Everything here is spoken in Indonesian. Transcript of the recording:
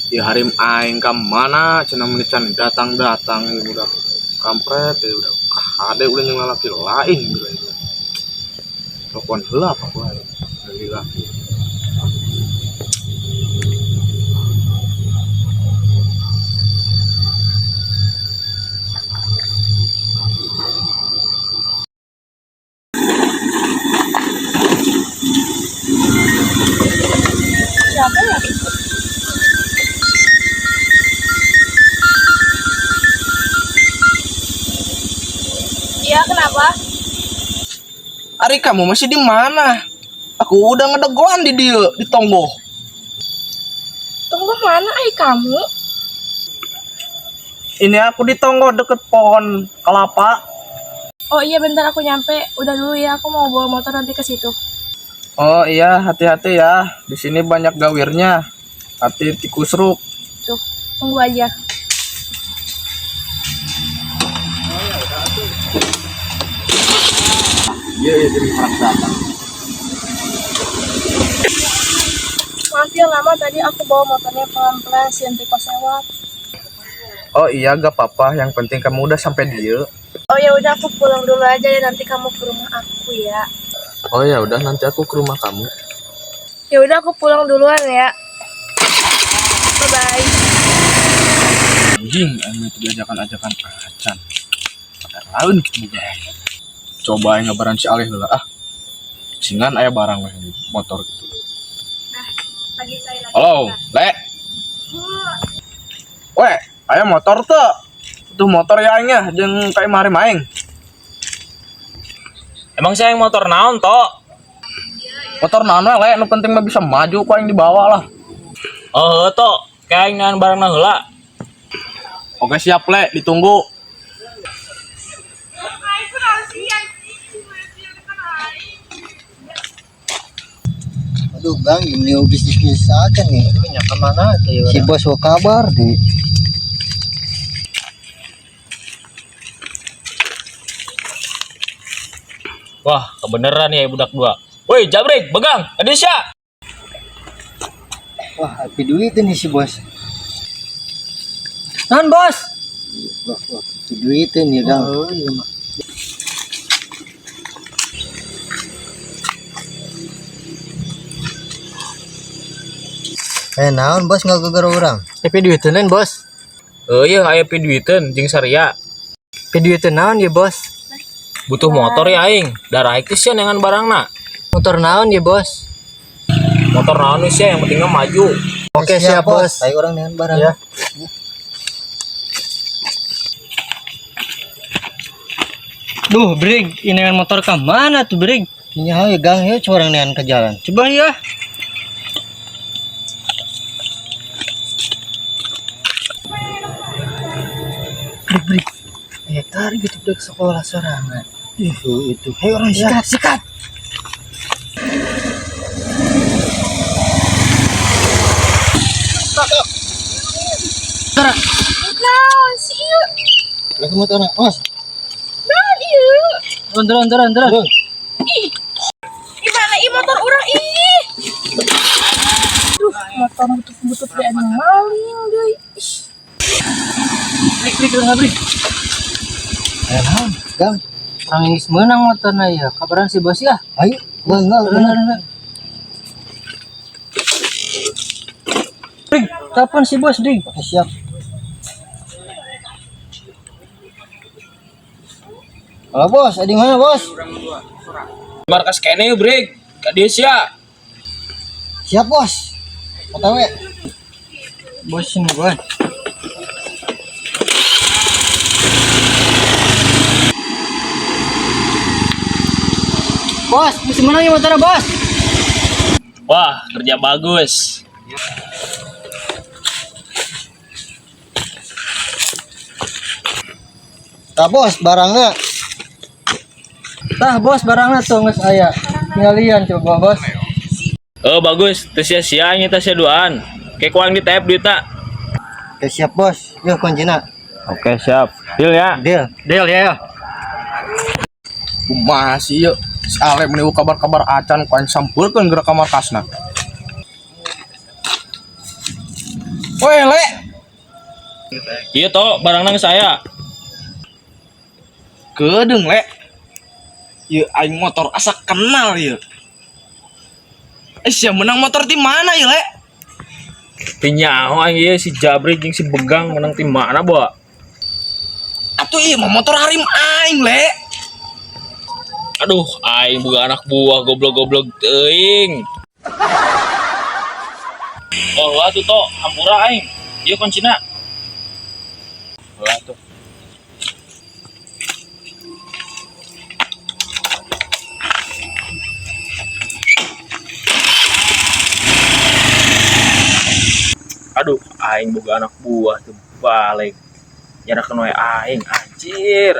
Ya harim aing kam mana cenah menican datang ya udah kampret ya udah ada udah yang laki lain gitu. Telepon heula apa gua. Alhamdulillah. Siapa ya? Iya, kenapa? Ari kamu masih di mana? Aku udah ngedegoan di dia di Tonggo. Tunggu mana kamu? Ini aku di Tonggo deket pohon kelapa. Oh iya, bentar aku nyampe. Udah dulu ya, aku mau bawa motor nanti ke situ. Oh iya, hati-hati ya. Di sini banyak gawirnya. Hati tikus ruk. Tuh, tunggu aja. Iya, jadi datang. Maaf ya lama tadi aku bawa motornya pelan-pelan si tikus lewat. Oh iya, gak apa-apa. Yang penting kamu udah sampai dia. Oh ya udah aku pulang dulu aja ya, nanti kamu ke rumah aku ya. Oh ya udah, nanti aku ke rumah kamu. Ya udah aku pulang duluan ya. Bye bye. Anjing, anu itu diajakan-ajakan acan. Pakai laun gitu juga. Coba ngabaran si Alih lah ah. Singan aya barang weh di motor gitu. Pagi saya lagi. Halo, Le. Weh, aya motor tuh. Tuh motor ya aingnya jeung kayak mari maing. Emang saya yang motor naon toh? Motor naon we, Le, nu penting mah bisa maju ku aing dibawa lah. Oh toh, kayak ngan barang heula. Oke siap Le, ditunggu. Aduh bang, ini bisnis aja nih. Nya kemana tuh Si bos mau kabar deh. Wah, kebeneran ya budak dua. Woi, Jabrik, begang, Adisya. Wah, happy duit ini si bos. Non bos. Wah, happy duit ini bang. Oh, iya, Mak. Naon bos nggak geger orang. Tapi duiteun bos. Oh iya, aya piduiteun jeung Saria. Duiteun naon ya bos? Butuh motor ya aing. Darah itu sih dengan barangna. Motor naon ya bos? Motor naon sih yang penting mah maju. Oke siap bos. Ayo orang dengan barang. Ya. Duh Brig, ini dengan motor ke mana tuh Brig? Iya, ya gang ya orang dengan ke jalan. Coba ya. Brik. Tari gitu udah ke sekolah sorangan. Itu. Hei orang sikat. Nah, si iya. Lagi motor anak, Mas. Nah, iya. Turun. Ih. Gimana motor orang ih? Duh, motor butut di anu maling deui. Ih. Brig, udah Brig. Naon, gang. Orang ini menang motornya ya. Kabaran si bos ya. Ayo, enggak. Brig, kapan si bos Brig? Oke, siap. Halo bos, ada di mana bos? Markas kene Brig, ka Adisya. Siap bos. OTW. Bos ini gua. Bos, bisa menang ya motornya bos. Wah, kerja bagus. Nah bos, barangnya. Tah bos barangnya tuh nges aya. Tinggal coba bos. Oh bagus, teu sia-sia nya teh duaan. Kayak kuang di tap duitna. Oke siap bos. Yuk kuncinya. Oke, siap. Deal ya. Deal ya. Masih yuk. Si Ale meniwu kabar-kabar acan ku aing sampurkeun geura ka markasna. Woi, Le. Iya toh, barang nang saya. Kedeng, Le. Ieu aing motor asa kenal ieu. Sia menang motor di mana ya, Le? Tinyaho aing ieu si Jabri jeung si Begang menang tim mana, Bo? Atuh ieu mah motor harim aing, Le. Aduh, aing boga anak buah goblok-goblok teuing. Oh, atuh toh, hampura aing. Ieu kuncina. Atuh. Aduh, aing boga anak buah tuh balik. Nyerahkeun we aing, anjir.